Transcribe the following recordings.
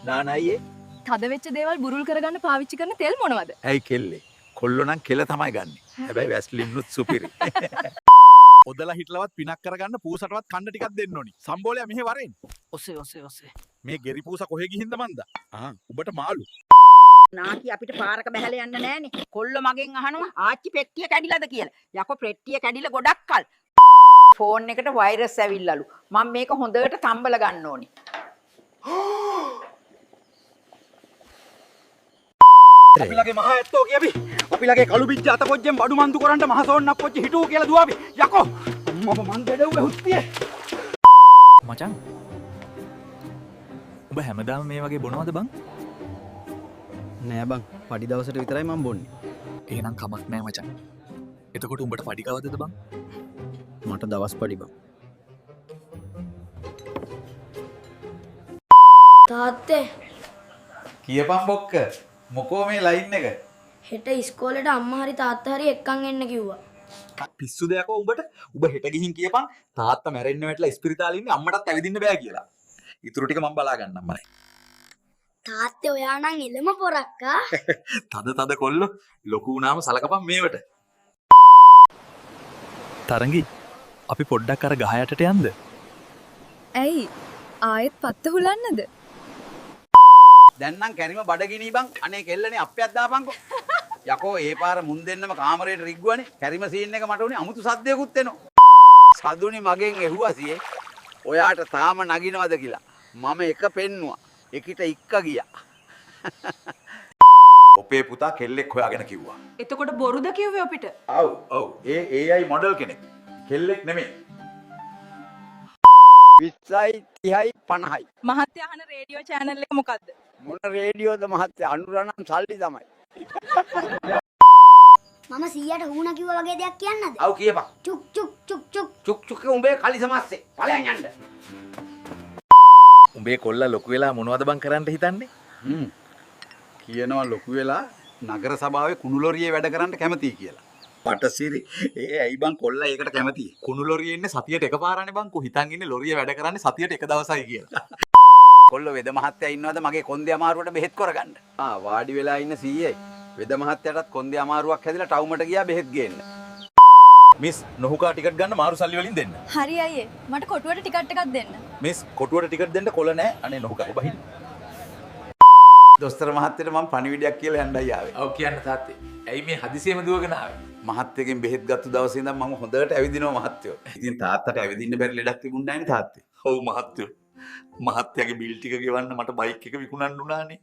නානයියේ තද වෙච්ච දේවල් බුරුල් කරගන්න පාවිච්චි කරන තෙල් මොනවද? ඇයි කෙල්ලේ කොල්ලෝ නම් කෙල තමයි ගන්නෙ. හැබැයි වැස්ලින් නුත් සුපිරි. ඔදලා හිටලවත් පිනක් කරගන්න පූසටවත් කන්න ටිකක් දෙන්න ඕනි. සම්බෝලයා මෙහෙ වරෙන්. ඔසේ. මේ ගෙරි පූස කොහෙ ගිහින්ද මන්ද? උඹට මාළු. නාකි අපිට පාරක බහැලා යන්න නෑනේ. කොල්ල මගෙන් අහනවා ආච්චි පෙට්ටිය කැඩිලාද කියලා. යකෝ පෙට්ටිය කැඩිලා ගොඩක් කල්. ෆෝන් එකට වෛරස් ඇවිල්ලාලු. මම මේක හොඳට තම්බල ගන්න ඕනි. අපිලගේ මහ ඇත්තෝ කියපි. අපිලගේ කළු බිජ්ජ අත පොජ්ජෙන් බඩු මන්දු කරන්න මහ සෝන්නක් පොජ්ජ හිටු කියලා දුවාපි. යකෝ අම්මව මන් දෙඩව්වේ හුස්තියේ. මචං ඔබ හැමදාම මේ වගේ බොනවද බං? නෑ බං. පඩි දවසට විතරයි මම බොන්නේ. එහෙනම් කමක් නෑ මචං. එතකොට උඹට පඩි කවදද බං? මට දවස් පඩි බං. තාත්තේ කියපන් බොක්ක. මොකෝ මේ ලයින් එක? හෙට ඉස්කෝලේට අම්මා හරි තාත්තා හරි එක්කන් එන්න කිව්වා. පිස්සුද යකෝ උඹට? උඹ හෙට ගිහින් කියපන් තාත්තා මැරෙන්න වැටලා ඉස්පිරිතාලේ ඉන්නේ අම්මටත් ඇවිදින්න බෑ කියලා. ඊටු ටික මම බලා ගන්නම් මයි. තාත්තේ ඔයා නම් එළම පොරක්කා. තද කොල්ලෝ ලොකු වුණාම සලකපන් මේවට. තරංගි අපි පොඩ්ඩක් අර ගහ යටට යන්ද? ඇයි? ආයෙත් පත්ත හුලන්නද? දැන් නම් කැරිම බඩගිනි බං. අනේ කෙල්ලනේ අප්පියක් දාපන්කෝ. යකෝ ඒ පාර මුන් දෙන්නම කාමරේට රිග්ගුවනේ. කැරිම සීන් එක මට උනේ අමුතු සද්දයකුත් එනවා. සදුනි මගෙන් ඇහුවා සියේ. ඔයාට තාම නගිනවද කියලා. මම එක පෙන්නුවා. එකිට ඉක්ක ගියා. ඔපේ පුතා කෙල්ලෙක් හොයාගෙන කිව්වා. එතකොට බොරුද කිව්වේ අපිට? ඔව්. ඒ AI මොඩල් කෙනෙක්. කෙල්ලෙක් නෙමෙයි. 20යි 30යි 50යි. මහත්තයා අහන රේඩියෝ channel එක මොකද්ද? මොන රේඩියෝද මහත්තයා? අනුරානම් සල්ලි තමයි. මම 100ට හුණා කිව්වා වගේ දෙයක් කියන්නද? අව් කියපන්. චුක් චුක් චුක් චුක්. චුක් චුක් උඹේ කලි සමස්සේ. ඵලයන් යන්න. උඹේ කොල්ලා ලොකු වෙලා මොනවද බං කරන්න හිතන්නේ? කියනවා ලොකු වෙලා නගර සභාවේ කුණු ලොරියේ වැඩ කරන්න කැමතියි කියලා. පටසිරි ඇයි බං කොල්ලා ඒකට කැමති? කුණු ලොරියේ ඉන්නේ සතියට එකපාරනේ බං. කො හිතන් ඉන්නේ ලොරිය වැඩ කරන්නේ සතියට එක දවසයි කියලා. කොල්ල වෙද මහත්තයා ඉන්නවද මගේ කොන්දේ අමාරුවට බෙහෙත් කරගන්න? වාඩි වෙලා ඉන්න සීයේ. වෙද මහත්තයාටත් කොන්දේ අමාරුවක් හැදිලා ටවුමට ගියා බෙහෙත් ගේන්න. මිස් නොහුකා ටිකට් ගන්න මාරු සල්ලි වලින් දෙන්න. හරි අයියේ. මට කොටුවට ටිකට් එකක් දෙන්න. මිස් කොටුවට ටිකට් දෙන්න කොළ නැහැ. අනේ නොහුකා ඔබ හින්න. දොස්තර මහත්තයාට මම පණිවිඩයක් කියලා යන්නයි ආවේ. ඔව් කියන්න තාත්තේ. ඇයි මේ හදිසියෙම දුවගෙන ආවේ? මහත්තයගෙන් බෙහෙත් ගත්ත දවසේ ඉඳන් මම හොඳට ඇවිදිනවා මහත්තයෝ. ඉතින් තාත්තට ඇවිදින්න බැරි ලෙඩක් තිබුණේ නැහැ නේ තාත්තේ. ඔව් මහත්තයෝ. මහත්තයාගේ බිල් ටික ගෙවන්න මට බයික් එක විකුණන්න උනානේ.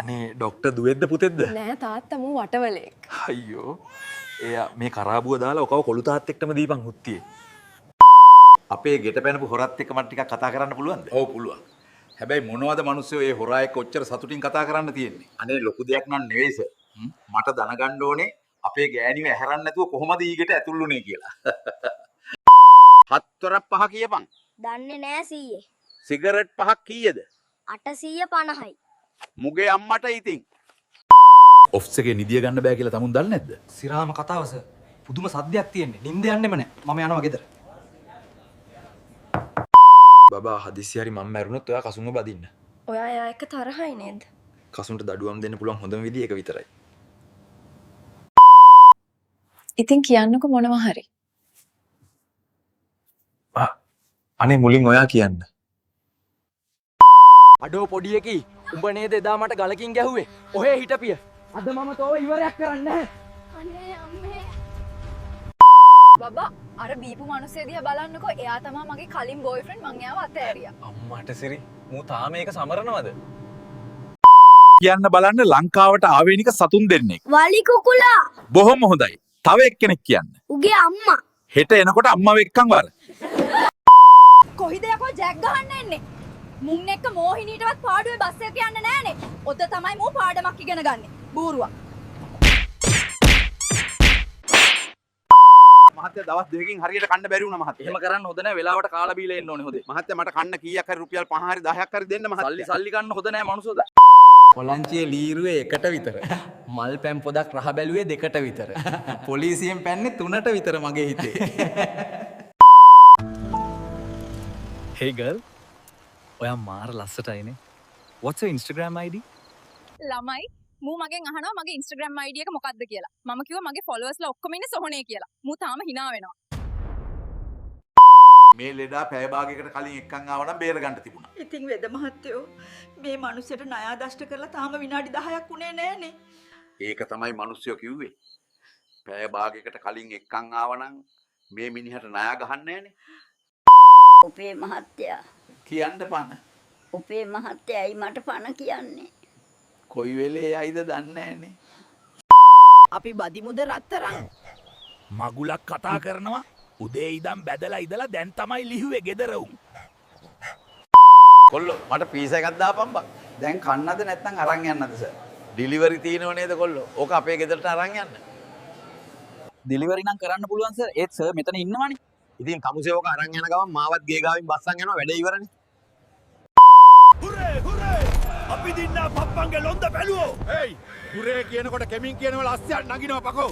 අනේ ડોක්ටර් දුවෙද්ද පුතෙද්ද? නෑ තාත්තා මූ වටවලෙක්. අයියෝ. එයා මේ කරාබුව දාලා ඔකව කොළු තාත්තෙක්ටම දීපන් හුත්තියේ. අපේ ගෙට පැනපු හොරත් එක්ක මට ටිකක් කතා කරන්න පුළුවන්ද? ඔව් පුළුවන්. හැබැයි මොනවද මිනිස්සු ඒ හොරා එක්ක ඔච්චර සතුටින් කතා කරන්න තියෙන්නේ? අනේ ලොකු දෙයක් නන් නෙවෙයි සර්. මට දැනගන්න ඕනේ අපේ ගෑණිව ඇහැරන්න නැතුව කොහොමද ඊගෙට ඇතුළුනේ කියලා. 7 5 කියපන්. දන්නේ නෑ සීයේ. සිගරට් 5ක් කීයද? 850යි. මුගේ අම්මට ඉතින්. ඔෆ්ස් එකේ නිදිය ගන්න බෑ කියලා තමුන් දන්නේ නැද්ද? සිරාම කතාව සර්. පුදුම සද්දයක් තියෙන්නේ. නිින්ද යන්නෙම නෑ. මම යනවා ගෙදර. බබා හදිස්සි හරි මම මැරුණොත් ඔයා කසුන්ව බදින්න. ඔයා එයා එක්ක තරහයි නේද? කසුන්ට දඩුවම් දෙන්න පුළුවන් හොඳම විදිය එක විතරයි. ඉතින් කියන්නකො මොනවා හරි. අනේ මුලින් ඔයා කියන්න. අඩෝ පොඩි එකී. උඹ නේද එදා මට ගලකින් ගැහුවේ? ඔහේ හිටපිය. අද මම තෝව ඉවරයක් කරන්නේ නැහැ. අනේ අම්මේ. බබා අර බීපු මිනිස්සේ දිහා බලන්නකෝ. එයා තමයි මගේ කලින් බෝයිෆ්‍රෙන්ඩ්. මං එයාව අතෑරියා. අම්මට සිරි මූ තාම ඒක සමරනවද? කියන්න බලන්න ලංකාවට ආවේනික සතුන් දෙන්නෙක්. වලි කුකුලා. බොහොම හොඳයි. තව එක්කෙනෙක් කියන්න. උගේ අම්මා. හෙට එනකොට අම්මව එක්කන් වර. කොහිද යකෝ ජැක් ගහන්න එන්නේ? මුන් එක්ක මෝහිනීටවත් පාඩුවේ බස් එක යන්න නෑනේ. ඔත තමයි මෝ පාඩමක් ඉගෙන ගන්නෙ. බූරුවා. මහත්තයා දවස් දෙකකින් හරියට කන්න බැරි වුණා මහත්තයා. එහෙම කරන්න හොඳ නැහැ. වෙලාවට කාලා බීලා එන්න ඕනේ හොදේ. මහත්තයා මට කන්න කීයක් හරි රුපියල් 5 හරි 10ක් හරි දෙන්න මහත්තයා. සල්ලි ගන්න හොඳ නැහැ මනුස්සෝද. කොලංචියේ ලීරුවේ එකට විතර. මල් පැම් පොදක් රහ බැලුවේ දෙකට විතර. පොලිසියෙන් පැන්නේ 3ට විතර මගේ හිතේ. Hey girl. ඔයා මාර ලස්සටයිනේ. What's your Instagram ID? ළමයි මූ මගෙන් අහනවා මගේ Instagram ID එක මොකක්ද කියලා. මම කිව්වා මගේ followers ලා ඔක්කොම ඉන්නේ සොහොනේ කියලා. මූ තාම hina වෙනවා. මේ ලෙඩා පැය භාගයකට කලින් එක්කන් ආවනම් බේර ගන්න තිබුණා. ඉතින් වෙද මහත්තයෝ මේ මිනිස්සුන්ට ණය දෂ්ට කරලා තාම විනාඩි 10ක් උනේ නෑනේ. ඒක තමයි මිනිස්සුયો කිව්වේ. පැය භාගයකට කලින් එක්කන් ආවනම් මේ මිනිහට ණය ගහන්නේ නෑනේ. උපේ මහත්තයා කියන්න පන. උපේ මහත්තයයි මට පණ කියන්නේ. කොයි වෙලේ යයිද දන්නේ නෑනේ. අපි බදිමුද රත්තරන්. මගුලක් කතා කරනවා උදේ ඉදම් බැදලා ඉදලා දැන් තමයි ලිහුවේ ගෙදර උන්. කොල්ලෝ මට පීස එකක් දාපන් බං. දැන් කන්නද නැත්නම් අරන් යන්නද සර්? ඩිලිවරි තියෙනව නේද කොල්ලෝ? ඕක අපේ ගෙදරට අරන් යන්න. ඩිලිවරි නම් කරන්න පුළුවන් සර්. ඒත් සර් මෙතන ඉන්නවනේ. ඉතින් කමුසේ ඕක අරන් යන ගමන් මාවත් ගේ ගාවින් බස්සන් යනවා වැඩේ ඉවරනේ. හුරේ හුරේ අපි දින්නා පප්පන්ගේ ලොන්ද බැලුවෝ. හේයි හුරේ කියනකොට කෙමින් කියනවල අස්සයන් නගිනවා පකෝ.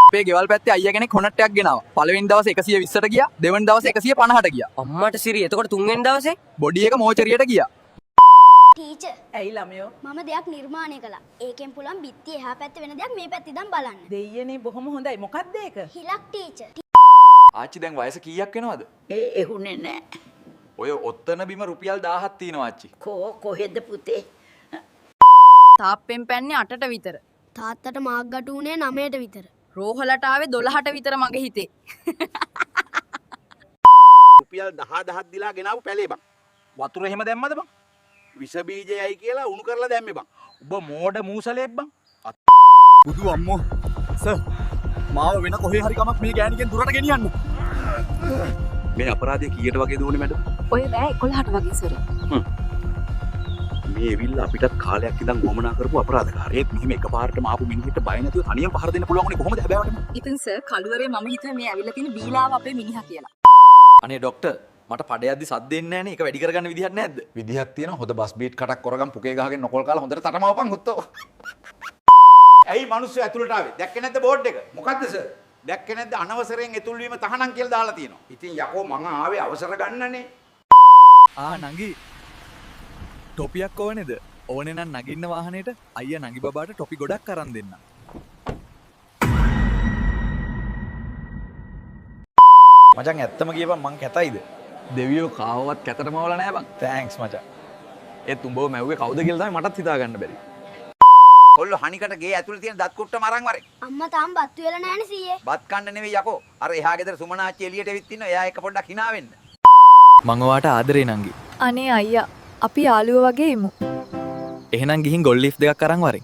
අපේ ගෙවල් පැත්තේ අයියා කෙනෙක් හොනට්ටයක් ගෙනාවා. පළවෙනි දවසේ 120ට ගියා. දෙවෙනි දවසේ 150ට ගියා. අම්මට සිරි එතකොට තුන්වෙනි දවසේ බොඩි එක මෝචරියට ගියා. ටීචර් ඇයි ළමයෝ මම දෙයක් නිර්මාණය කළා. ඒකෙන් පුළුවන් බිත්ති එහා පැත්තේ වෙන දෙයක් මේ පැත්තේ ඉඳන් බලන්න. දෙයියනේ බොහොම හොඳයි. මොකක්ද ඒක? හිලක් ටීචර්. ආච්චි දැන් වයස කීයක් වෙනවද? ඒ එහුනේ නෑ. ඔය ඔත්තන බිම රුපියල් 1000ක් තියෙනවා ආච්චි. කොහෙද පුතේ? තාප්පෙන් පැන්නේ 8ට විතර. තාත්තට මාක් ගටු උනේ 9ට විතර. රෝහලට ආවේ 12ට විතර මගේ හිතේ. රුපියල් 10000ක් දීලා ගෙනාවු පැලේ බං. වතුර එහෙම දැම්මද බං? විස බීජයයි කියලා උණු කරලා දැම්මේ බං. ඔබ මෝඩ මූසලෙක් බං. බුදු අම්මෝ. සර් මාව වෙන කොහේ හරි කමක් මේ ගෑණිගෙන් දුරට ගෙනියන්න. මේ අපරාධය කීයට වගේ දුවනේ මැඩම්? ඔය බෑ 11ට වගේ සර්. මේ ඇවිල්ලා අපිටත් කාලයක් ඉඳන් ගොමනා කරපු අපරාධකාරයෙක් මෙහිම එකපාරටම ආපු මිනිහෙක්ට බය නැතුව තනියම පහර දෙන්න පුළුවන් උනේ කොහොමද හැබෑවටම? ඉතින් සර් කළුවරේ මම හිතුවේ මේ ඇවිල්ලා තියෙන බීලාව අපේ මිනිහා කියලා. අනේ ડોක්ටර් මට පඩයක්දි සද්ද එන්නේ නැහනේ. ඒක වැඩි කරගන්න විදිහක් නැද්ද? විදිහක් තියෙනවා. හොඳ බස් බීට් කටක් කරගම් පුකේ ගහගෙන නොකොල් කාලා හොඳට තටමවපන් හුත්තෝ. ඇයි මිනිස්සු ඇතුළට ආවේ? දැක්කේ නැද්ද බෝඩ් එක? මොකද්ද සර්? දැක්කේ නැද්ද අනවසරයෙන් ඇතුල් වීම තහනම් කියලා දාලා තියෙනවා. ඉතින් යකෝ මං ආවේ අවසර ගන්නනේ. නංගි ටොපියක් ඕනේද? ඕනේ නම් නගින්න වාහනේට අයියා නගි බබාට ටොපි ගොඩක් අරන් දෙන්න. මචං ඇත්තම කියපන් මං කැතයිද? දෙවියෝ කාවවත් කැතටම වල නෑ බං. තෑන්ක්ස් මචං. ඒත් උඹව මැව්වේ කවුද කියලා තමයි මටත් හිතා ගන්න බැරි. කොල්ලෝ හනිකට ගේ ඇතුළේ තියෙන දත් කුට්ටම අරන් වරේ. අම්මා තාම බත් වෙලා නැහනේ සීයේ. බත් කන්න නෙවෙයි යකෝ. අර එහා ගෙදර සුමනාච්චි එළියට එවිත් ඉන්නවා. එයා එක පොඩ්ඩක් hina වෙන්න. මං ඔයාට ආදරේ නංගි. අනේ අයියා අපි යාළුවෝ වගේ ඉමු. එහෙනම් ගිහින් ගොල් ලිෆ්ට් දෙකක් අරන් වරෙන්.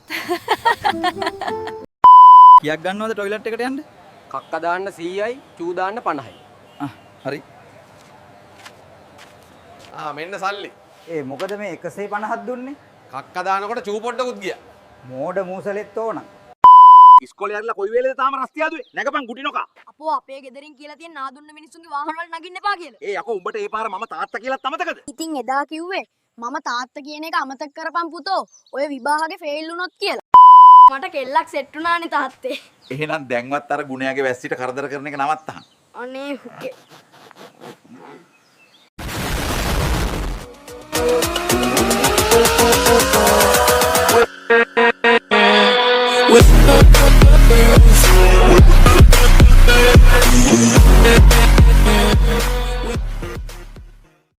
කියක් ගන්නවද টয়ලට් එකට යන්න? කක්ක දාන්න 100යි චූ දාන්න 50යි. හරි. මෙන්න සල්ලි. ඒ මොකද මේ 150ක් දුන්නේ? කක්ක දානකොට චූ පොඩ්ඩකුත් ගියා. මෝඩ මූසලෙත් ඕන. ඉස්කෝලේ යarලා කොයි වෙලේද තාම රස්තියාදුවේ? නැගපන් ගුටි නොකා. අපෝ අපේ ගෙදරින් කියලා තියෙන නාදුන්න මිනිස්සුන්ගේ වාහන වල නගින්න එපා කියලා. ඒ යකෝ උඹට ඒ පාර මම තාත්තා කියලාත් අමතකද? ඉතින් එදා කිව්වේ මම තාත්තා කියන එක අමතක කරපන් පුතෝ. ඔය විභාගේ ෆේල් වුණොත් කියලා. මට කෙල්ලක් සෙට් වුණානේ තාත්තේ. එහෙනම් දැන්වත් අර ගුණයාගේ වැස්සිට කරදර කරන එක නවත්තහන්. අනේ හුකේ.